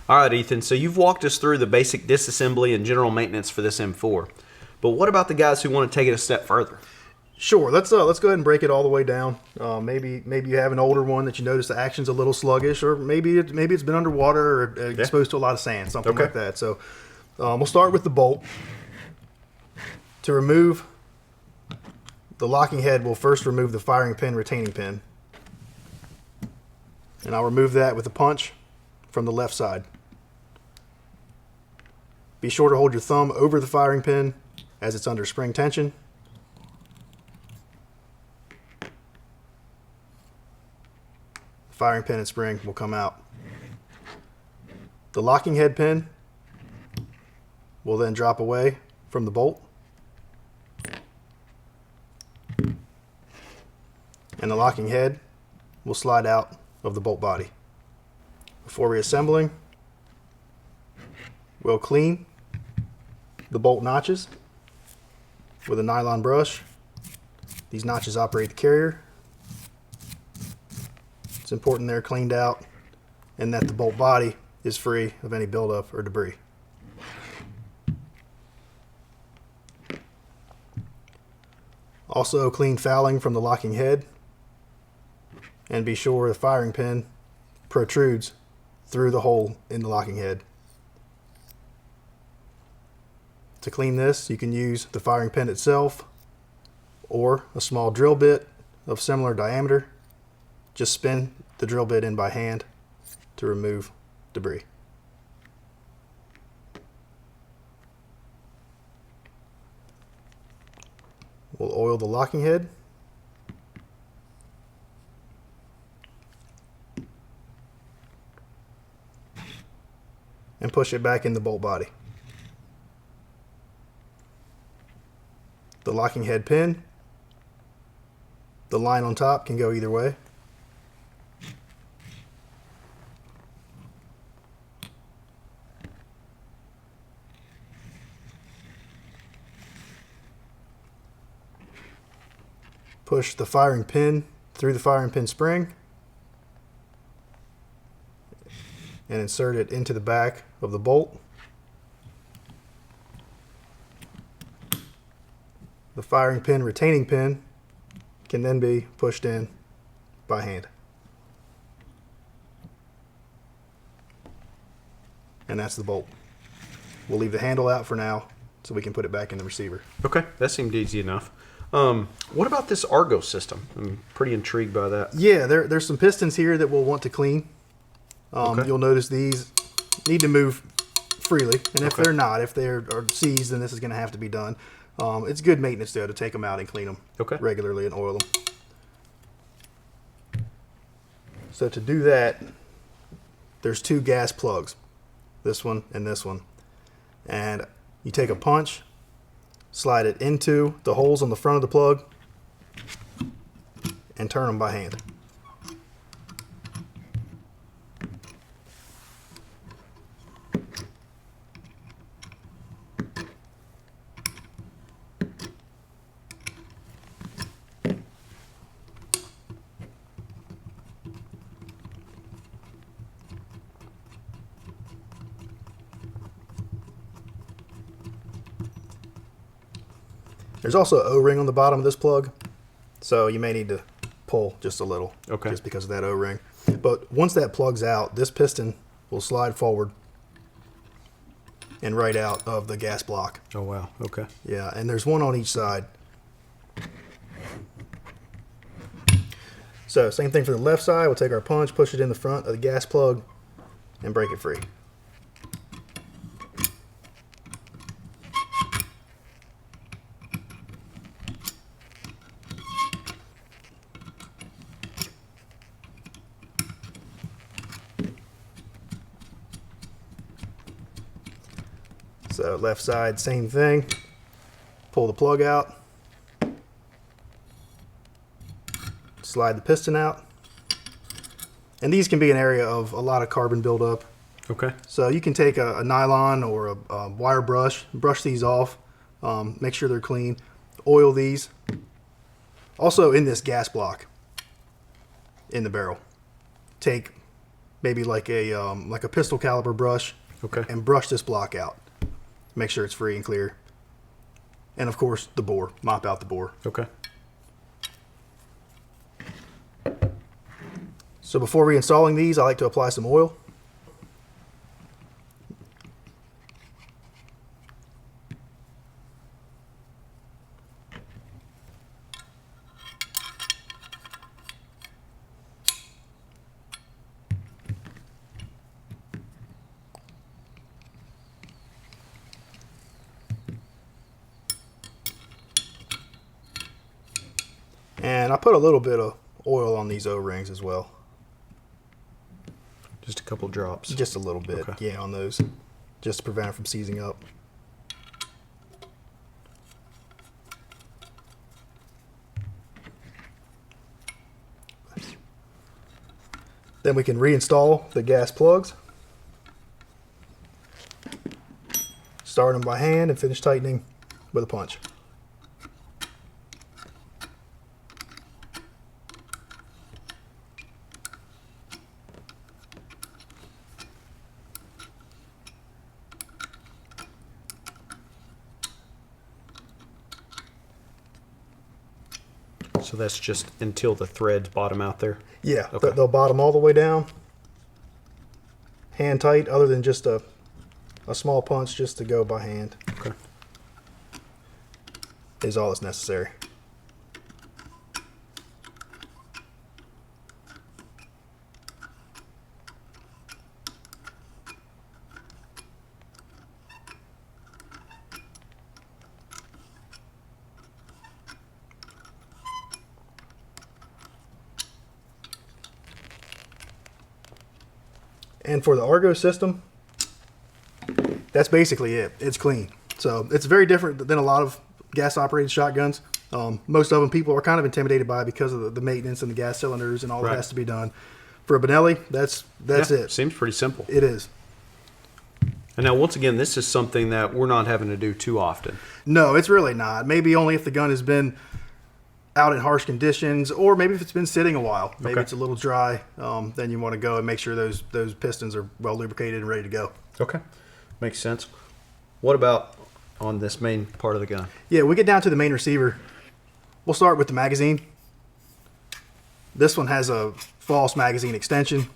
All right, Ethan, so you've walked us through the basic disassembly and general maintenance for this M4. But what about the guys who want to take it a step further? Sure. Let's go ahead and break it all the way down. Maybe you have an older one that you notice the action's a little sluggish, or maybe it's been underwater or exposed to a lot of sand, something like that. So we'll start with the bolt. To remove the locking head, we'll first remove the firing pin retaining pin, and I'll remove that with a punch from the left side. Be sure to hold your thumb over the firing pin as it's under spring tension. Firing pin and spring will come out. The locking head pin will then drop away from the bolt, and the locking head will slide out of the bolt body. Before reassembling, we'll clean the bolt notches with a nylon brush. These notches operate the carrier. It's important they're cleaned out and that the bolt body is free of any buildup or debris. Also clean fouling from the locking head, and be sure the firing pin protrudes through the hole in the locking head. To clean this, you can use the firing pin itself or a small drill bit of similar diameter. Just spin the drill bit in by hand to remove debris. We'll oil the locking head. And push it back in the bolt body. The locking head pin, the line on top can go either way. Push the firing pin through the firing pin spring and insert it into the back of the bolt. The firing pin retaining pin can then be pushed in by hand. And that's the bolt. We'll leave the handle out for now so we can put it back in the receiver. Okay, that seemed easy enough. What about this Argo system? I'm pretty intrigued by that. Yeah, there's some pistons here that we'll want to clean. You'll notice these need to move freely, and if they're not, if they're seized, then this is going to have to be done. It's good maintenance though to take them out and clean them regularly and oil them. So to do that, there's two gas plugs, this one and this one, and you take a punch, slide it into the holes on the front of the plug, and turn them by hand. There's also an O-ring on the bottom of this plug, so you may need to pull just a little, just because of that O-ring. But once that plugs out, this piston will slide forward and right out of the gas block. Oh wow, okay. Yeah, and there's one on each side. So same thing for the left side. We'll take our punch, push it in the front of the gas plug, and break it free. So left side, same thing. Pull the plug out. Slide the piston out. And these can be an area of a lot of carbon buildup. Okay. So you can take a nylon or a wire brush these off. Make sure they're clean. Oil these. Also in this gas block in the barrel, take maybe like a pistol caliber brush, Okay. and brush this block out. Make sure it's free and clear. And of course, the bore. Mop out the bore. Okay. So before reinstalling these, I like to apply some oil. And I put a little bit of oil on these O-rings as well. Just a couple drops. Just a little bit, Okay. yeah, on those. Just to prevent it from seizing up. Then we can reinstall the gas plugs. Start them by hand and finish tightening with a punch. So that's just until the threads bottom out there? Yeah, Okay. they'll bottom all the way down. Hand tight, other than just a small punch just to go by hand Okay. is all that's necessary. And for the Argo system, that's basically it. It's clean. So it's very different than a lot of gas-operated shotguns. Most of them people are kind of intimidated by because of the maintenance and the gas cylinders and all Right. that has to be done. For a Benelli, that's Yeah, it. Seems pretty simple. It is. And now, once again, this is something that we're not having to do too often. No, it's really not. Maybe only if the gun has been out in harsh conditions, or maybe if it's been sitting a while. Maybe Okay. it's a little dry. Then you want to go and make sure those pistons are well lubricated and ready to go. Okay. Makes sense. What about on this main part of the gun? Yeah, we get down to the main receiver. We'll start with the magazine. This one has a false magazine extension.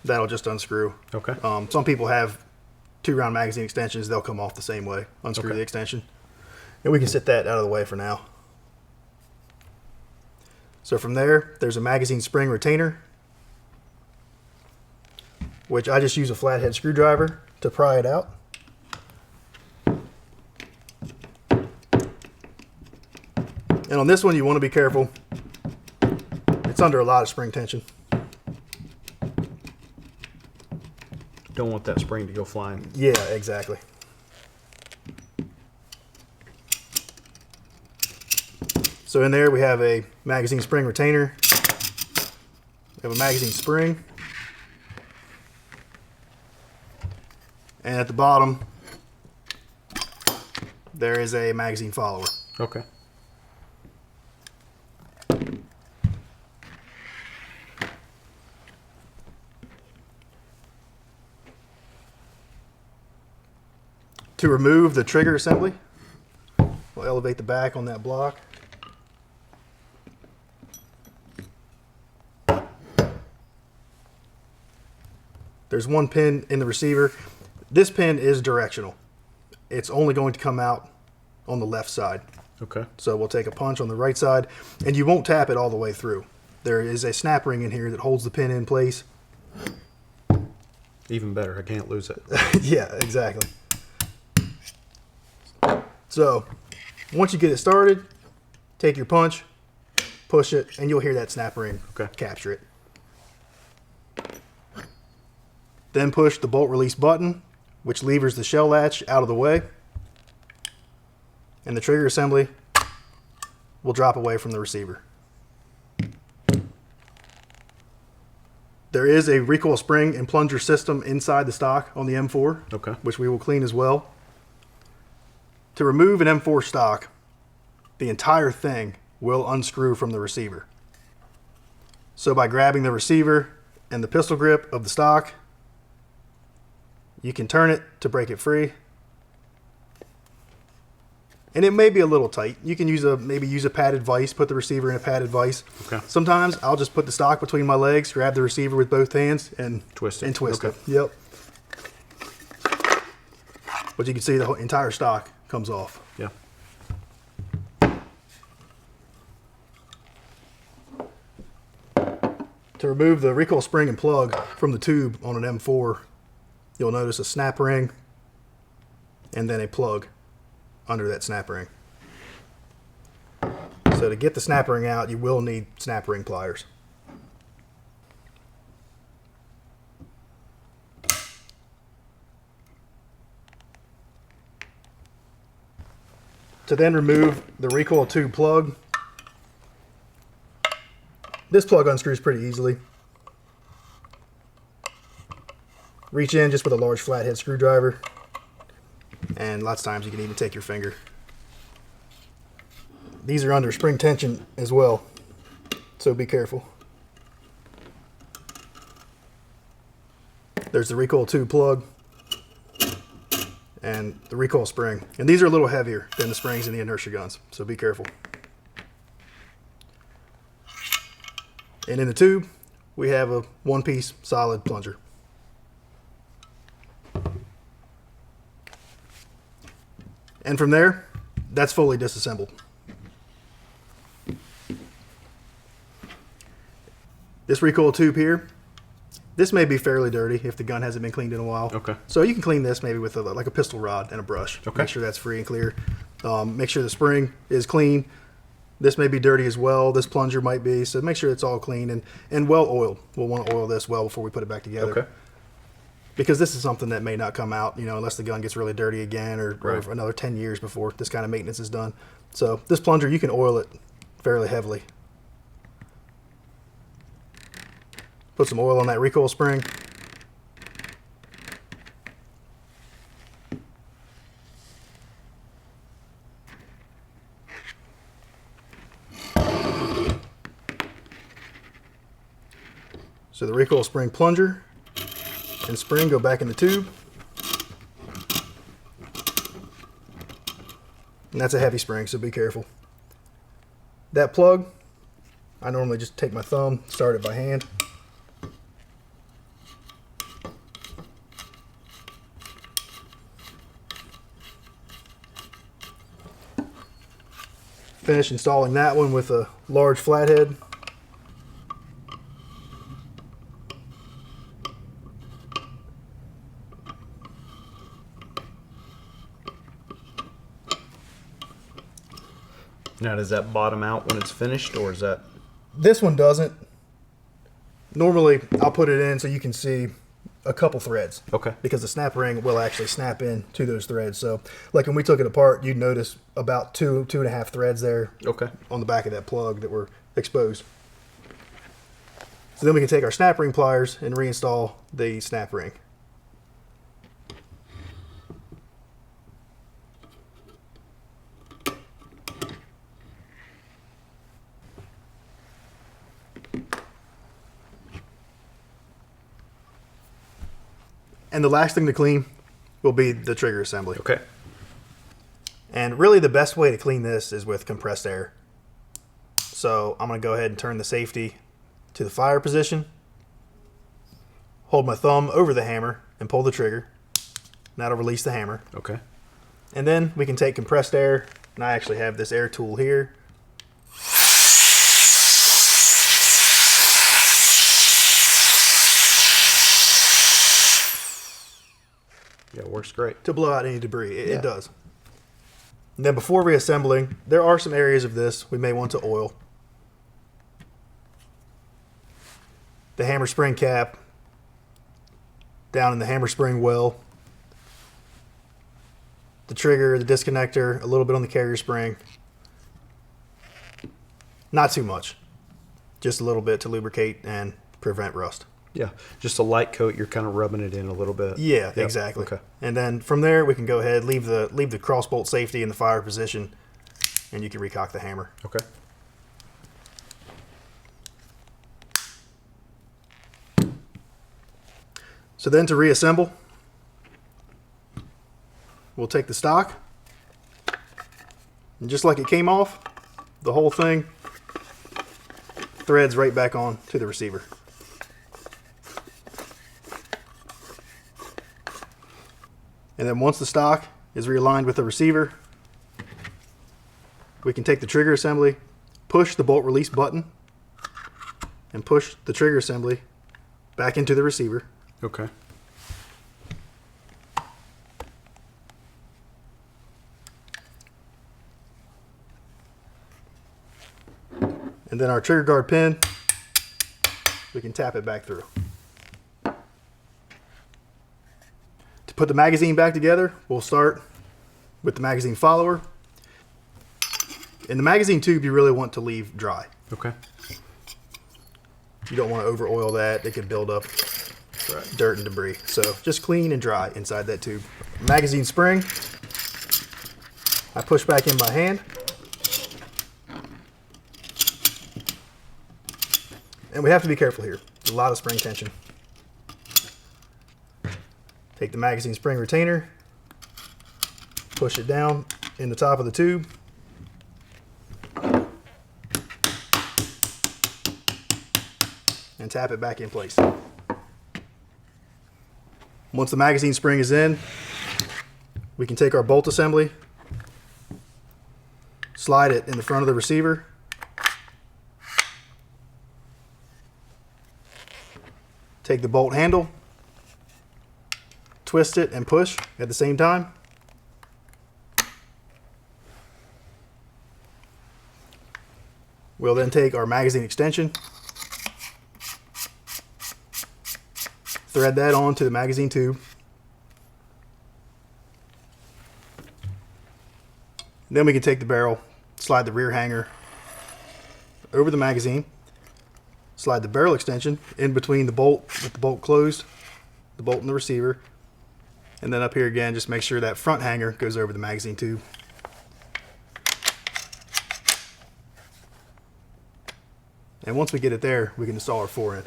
That'll just unscrew. Okay. Some people have 2-round magazine extensions. They'll come off the same way. Unscrew Okay. the extension. And we can set that out of the way for now. So from there, there's a magazine spring retainer, which I just use a flathead screwdriver to pry it out. And on this one, you want to be careful. It's under a lot of spring tension. Don't want that spring to go flying. Yeah, exactly. So in there we have a magazine spring retainer. We have a magazine spring. And at the bottom, there is a magazine follower. Okay. To remove the trigger assembly, we'll elevate the back on that block. There's one pin in the receiver. This pin is directional. It's only going to come out on the left side. Okay. So we'll take a punch on the right side, and you won't tap it all the way through. There is a snap ring in here that holds the pin in place. Even better. I can't lose it. Yeah, exactly. So once you get it started, take your punch, push it, and you'll hear that snap ring capture it. Then push the bolt release button, which levers the shell latch out of the way, and the trigger assembly will drop away from the receiver. There is a recoil spring and plunger system inside the stock on the M4, Okay. which we will clean as well. To remove an M4 stock, the entire thing will unscrew from the receiver. So by grabbing the receiver and the pistol grip of the stock, you can turn it to break it free. And it may be a little tight. You can maybe use a padded vise, put the receiver in a padded vise. Okay. Sometimes I'll just put the stock between my legs, grab the receiver with both hands, and twist it. it. Yep. But you can see the whole entire stock comes off. Yeah. To remove the recoil spring and plug from the tube on an M4, you'll notice a snap ring and then a plug under that snap ring. So to get the snap ring out, you will need snap ring pliers. To then remove the recoil tube plug, this plug unscrews pretty easily. Reach in just with a large flathead screwdriver, and lots of times you can even take your finger. These are under spring tension as well, so be careful. There's the recoil tube plug and the recoil spring. And these are a little heavier than the springs in the inertia guns, so be careful. And in the tube, we have a one-piece solid plunger. And from there, that's fully disassembled. This recoil tube here, this may be fairly dirty if the gun hasn't been cleaned in a while. Okay. So you can clean this maybe with like a pistol rod and a brush. Okay. Make sure that's free and clear. Make sure the spring is clean. This may be dirty as well. This plunger might be. So make sure it's all clean and well oiled. We'll want to oil this well before we put it back together. Okay. Because this is something that may not come out, unless the gun gets really dirty again or Right. another 10 years before this kind of maintenance is done. So this plunger, you can oil it fairly heavily. Put some oil on that recoil spring. So the recoil spring plunger and spring go back in the tube. And that's a heavy spring, so be careful. That plug, I normally just take my thumb, start it by hand. Finish installing that one with a large flathead. Now, does that bottom out when it's finished, or is that... This one doesn't. Normally, I'll put it in so you can see a couple threads. Okay. Because the snap ring will actually snap in to those threads. So, like when we took it apart, you'd notice about two and a half threads there. Okay. On the back of that plug that were exposed. So then we can take our snap ring pliers and reinstall the snap ring. And the last thing to clean will be the trigger assembly. Okay. And really the best way to clean this is with compressed air. So I'm going to go ahead and turn the safety to the fire position. Hold my thumb over the hammer and pull the trigger. And that'll release the hammer. Okay. And then we can take compressed air, and I actually have this air tool here. Yeah, it works great. To blow out any debris. It does. And then before reassembling, there are some areas of this we may want to oil. The hammer spring cap, down in the hammer spring well, the trigger, the disconnector, a little bit on the carrier spring. Not too much. Just a little bit to lubricate and prevent rust. Yeah, just a light coat. You're kind of rubbing it in a little bit. Yeah, Yep. exactly. Okay. And then from there, we can go ahead, leave the cross bolt safety in the fire position, and you can recock the hammer. Okay. So then to reassemble, we'll take the stock, and just like it came off, the whole thing threads right back on to the receiver. And then once the stock is realigned with the receiver, we can take the trigger assembly, push the bolt release button, and push the trigger assembly back into the receiver. Okay. And then our trigger guard pin, we can tap it back through. To put the magazine back together, we'll start with the magazine follower. In the magazine tube, you really want to leave dry. Okay. You don't want to over oil that. It could build up dirt and debris. So just clean and dry inside that tube. Magazine spring, I push back in by hand. And we have to be careful here. There's a lot of spring tension. Take the magazine spring retainer, push it down in the top of the tube. And tap it back in place. Once the magazine spring is in, we can take our bolt assembly, slide it in the front of the receiver, take the bolt handle, twist it and push at the same time. We'll then take our magazine extension, thread that onto the magazine tube. Then we can take the barrel, slide the rear hanger over the magazine, slide the barrel extension in between the bolt with the bolt closed, the bolt and the receiver, and then up here again, just make sure that front hanger goes over the magazine tube. And once we get it there, we can install our forend.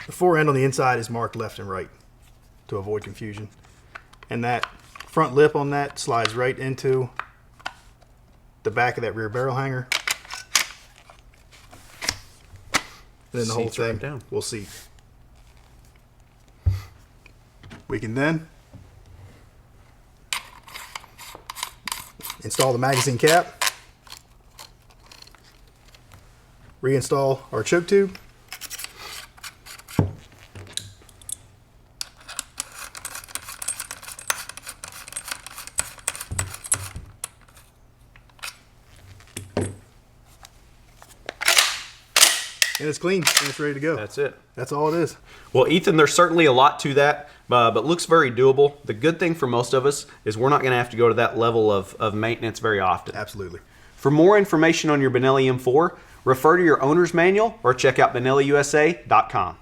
The forend on the inside is marked left and right to avoid confusion. And that front lip on that slides right into the back of that rear barrel hanger. And then the whole Seats right thing down. will seat. We can then install the magazine cap, reinstall our choke tube, and it's clean and it's ready to go. That's it. That's all it is. Well, Ethan, there's certainly a lot to that, but looks very doable. The good thing for most of us is we're not going to have to go to that level of maintenance very often. Absolutely. For more information on your Benelli M4, refer to your owner's manual or check out BenelliUSA.com.